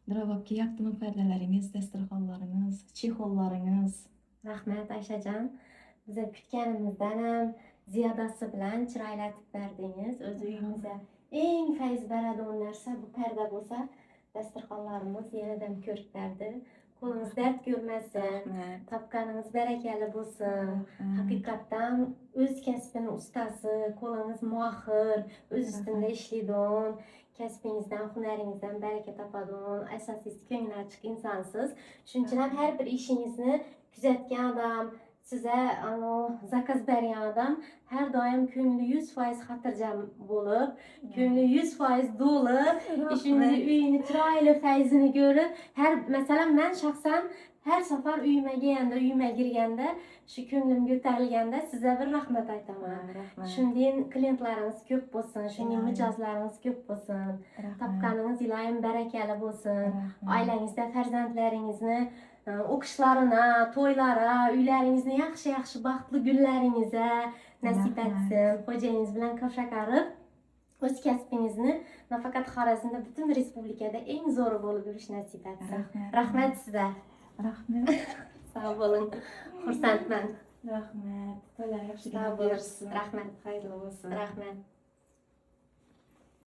Diravabki yaktımı perdeleriniz, dasturxonlarınız, chexollarınız. Rahmat Ayşajon. Bize kutganimizdan ham ziyodasi bilan chiroylatib berdingiz. O'z uyimizga eng fayz beradigan narsa bu parda bo'lsa, dasturxonlarimiz yanadam ko'rk berdi. Qo'lingiz dard ko'rmasin, topganingiz barakali bo'lsin. Haqiqatdan o'z kasbini ustasi, qo'lingiz mohir, o'z ustida ishlaydigan, kasbingizdan, hunaringizdan baraka topadigan, asosiysi ko'ngli ochiq insonsiz. Shuning uchun ham har bir ishingizni kuzatgan odam, size zakaz bergan odam her doim ko'ngli 100% xotirjam bo'lib, ko'ngli 100% dolu, ishingizni, uyini chiroyli fayzini ko'rib, masalan men shaxsan her safar uyima kirganda, shu ko'nglim ko'tarilganda sizga bir rahmat aytaman. Shundan klientlaringiz ko'p bo'lsin, shundan mijozlaringiz ko'p bo'lsin. Topganingiz iloyim barakali bo'lsin. Oilangizda farzandlaringizni o'qishlarini, to'ylara, uylaringizni yaxshi baxtli kunlaringizga nasib etsin. Xo'jayingiz bilan kavshakarib o'z kasbingizni nafaqat Xorazmda, butun respublikada eng zo'ri bo'lib yurish nasib etsin. Rahmat sizga. Rahmat. Sog' bo'ling. Xursandman. Rahmat. To'ylar yaxshi Sog' bo'lsin. Rahmat. Xayrli bo'lsin. Rahmat.